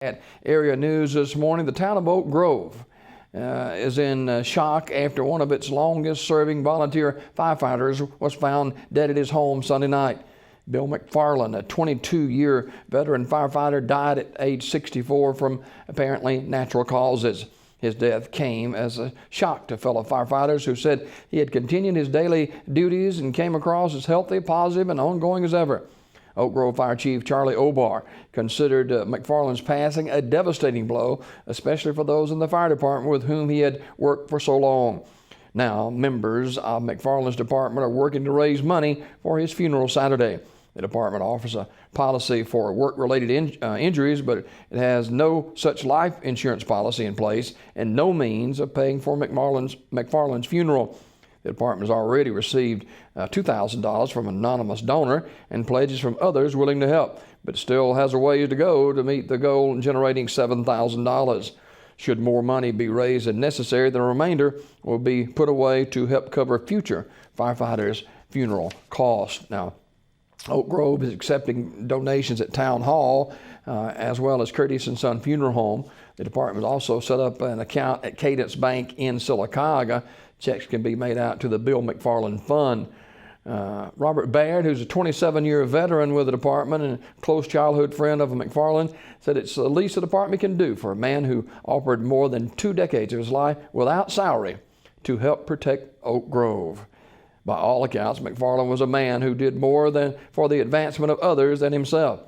At area news this morning, the town of Oak Grove is in shock after one of its longest-serving volunteer firefighters was found dead at his home Sunday night. Bill McFarland, a 22-year veteran firefighter, died at age 64 from apparently natural causes. His death came as a shock to fellow firefighters who said he had continued his daily duties and came across as healthy, positive, and ongoing as ever. Oak Grove Fire Chief Charlie Obar considered McFarland's passing a devastating blow, especially for those in the fire department with whom he had worked for so long. Now, members of McFarland's department are working to raise money for his funeral Saturday. The department offers a policy for work-related injuries, but it has no such life insurance policy in place and no means of paying for McFarland's funeral. The department has already received $2,000 from an anonymous donor and pledges from others willing to help, but still has a ways to go to meet the goal in generating $7,000. Should more money be raised than necessary, the remainder will be put away to help cover future firefighters' funeral costs. Now, Oak Grove is accepting donations at Town Hall as well as Curtis & Son Funeral Home. The department also set up an account at Cadence Bank in Sylacauga. Checks can be made out to the Bill McFarland Fund. Robert Baird, who's a 27-year veteran with the department and a close childhood friend of McFarland, said it's the least the department can do for a man who offered more than 2 decades of his life without salary to help protect Oak Grove. By all accounts, McFarland was a man who did more than for the advancement of others than himself.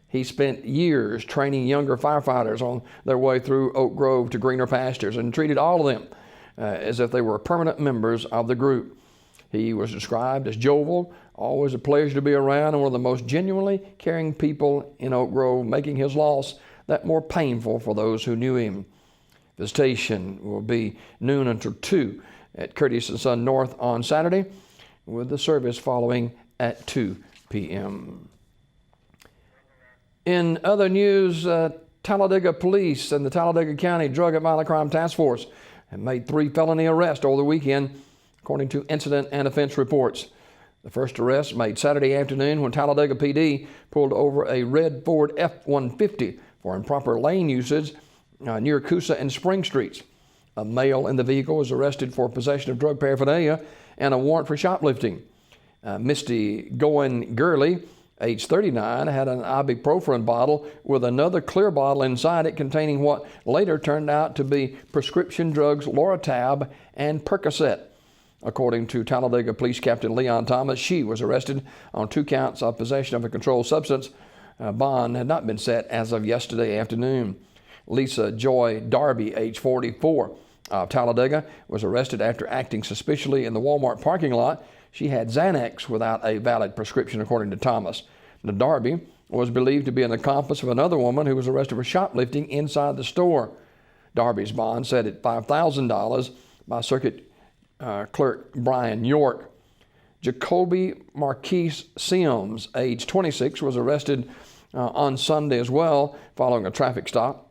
He spent years training younger firefighters on their way through Oak Grove to greener pastures and treated all of them as if they were permanent members of the group. He was described as jovial, always a pleasure to be around, and one of the most genuinely caring people in Oak Grove, making his loss that more painful for those who knew him. Visitation will be noon until 2 at Curtis & Son North on Saturday, with the service following at 2 p.m. In other news, Talladega Police and the Talladega County Drug and Violent Crime Task Force have made 3 felony arrests over the weekend, according to incident and offense reports. The first arrest made Saturday afternoon when Talladega PD pulled over a red Ford F-150 for improper lane usage near Coosa and Spring Streets. A male in the vehicle was arrested for possession of drug paraphernalia and a warrant for shoplifting. Misty Goen Gurley, age 39, had an ibuprofen bottle with another clear bottle inside it containing what later turned out to be prescription drugs Loratab and Percocet. According to Talladega Police Captain Leon Thomas, she was arrested on 2 counts of possession of a controlled substance. Bond had not been set as of yesterday afternoon. Lisa Joy Darby, age 44, of Talladega, was arrested after acting suspiciously in the Walmart parking lot. She had Xanax without a valid prescription, according to Thomas. Now, Darby was believed to be an accomplice of another woman who was arrested for shoplifting inside the store. Darby's bond set at $5,000 by Circuit Clerk Brian York. Jacoby Marquise Sims, age 26, was arrested on Sunday as well following a traffic stop.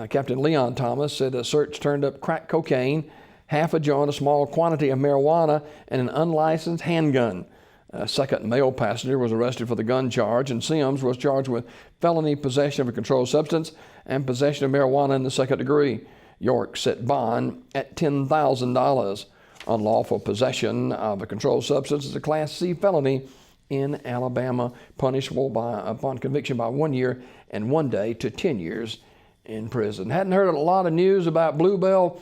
Captain Leon Thomas said a search turned up crack cocaine, half a joint, a small quantity of marijuana, and an unlicensed handgun. A second male passenger was arrested for the gun charge, and Sims was charged with felony possession of a controlled substance and possession of marijuana in the second degree. York set bond at $10,000. Unlawful possession of a controlled substance is a Class C felony in Alabama, punishable upon conviction by 1 year and 1 day to 10 years in prison. Hadn't heard a lot of news about Bluebell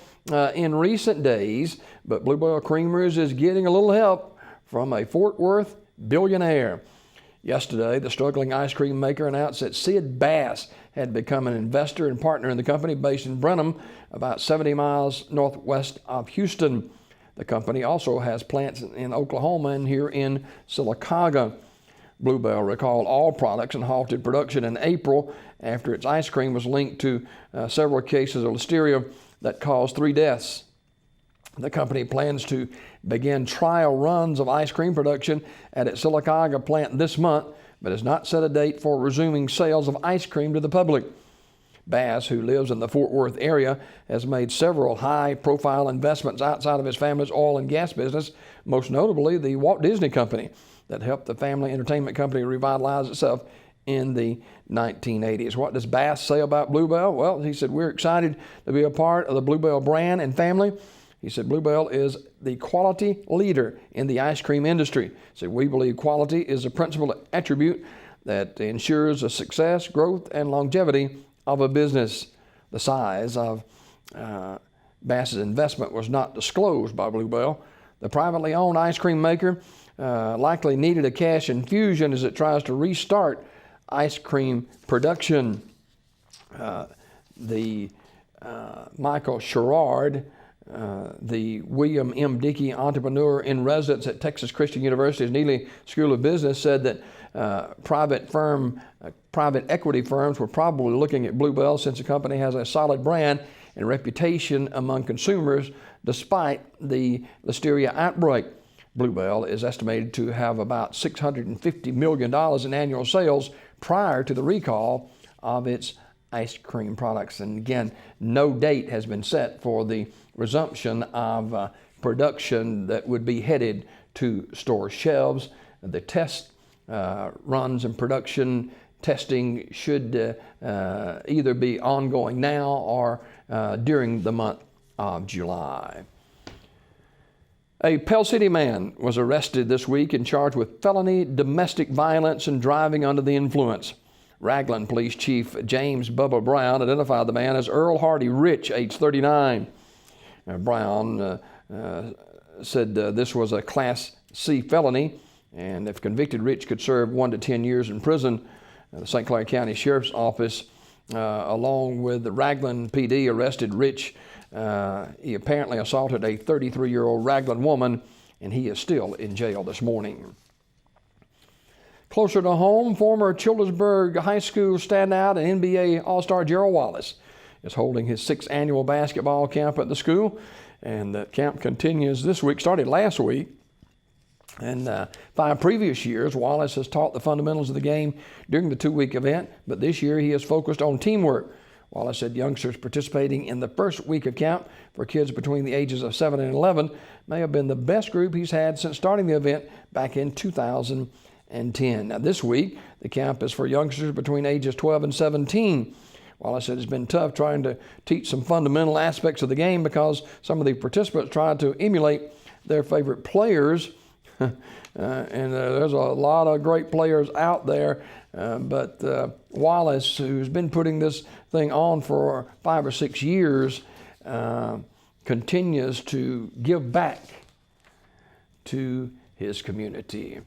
in recent days, but Bluebell Creamers is getting a little help from a Fort Worth billionaire. Yesterday, the struggling ice cream maker announced that Sid Bass had become an investor and partner in the company based in Brenham, about 70 miles northwest of Houston. The company also has plants in Oklahoma and here in Sylacauga. Bluebell recalled all products and halted production in April after its ice cream was linked to several cases of listeria that caused 3 deaths. The company plans to begin trial runs of ice cream production at its Sylacauga plant this month, but has not set a date for resuming sales of ice cream to the public. Bass, who lives in the Fort Worth area, has made several high-profile investments outside of his family's oil and gas business, most notably the Walt Disney Company, that helped the family entertainment company revitalize itself in the 1980s. What does Bass say about Bluebell? Well, he said, we're excited to be a part of the Bluebell brand and family. He said, Bluebell is the quality leader in the ice cream industry. He said, we believe quality is a principal attribute that ensures the success, growth, and longevity of a business. The size of Bass's investment was not disclosed by Bluebell. The privately owned ice cream maker likely needed a cash infusion as it tries to restart ice cream production. Michael Sherrard, the William M. Dickey entrepreneur in residence at Texas Christian University's Neely School of Business, said that private equity firms were probably looking at Bluebell since the company has a solid brand and reputation among consumers despite the listeria outbreak. Bluebell is estimated to have about $650 million in annual sales prior to the recall of its ice cream products. And again, no date has been set for the resumption of production that would be headed to store shelves. The test runs and production testing should either be ongoing now or during the month of July. A Pell City man was arrested this week and charged with felony domestic violence and driving under the influence. Ragland Police Chief James Bubba Brown identified the man as Earl Hardy Rich, age 39. Brown said this was a Class C felony, and if convicted, Rich could serve 1 to 10 years in prison. The St. Clair County Sheriff's Office, along with the Ragland PD, arrested Rich. He apparently assaulted a 33-year-old Ragland woman, and he is still in jail this morning. Closer to home, former Childersburg High School standout and NBA All-Star Gerald Wallace is holding his 6th annual basketball camp at the school, and the camp continues this week, started last week. And 5 previous years, Wallace has taught the fundamentals of the game during the 2-week event, but this year he has focused on teamwork. Wallace said youngsters participating in the first week of camp for kids between the ages of 7 and 11 may have been the best group he's had since starting the event back in 2010. Now this week, the camp is for youngsters between ages 12 and 17. Wallace said it's been tough trying to teach some fundamental aspects of the game because some of the participants tried to emulate their favorite players. And there's a lot of great players out there, but Wallace, who's been putting this thing on for 5 or 6 years, continues to give back to his community.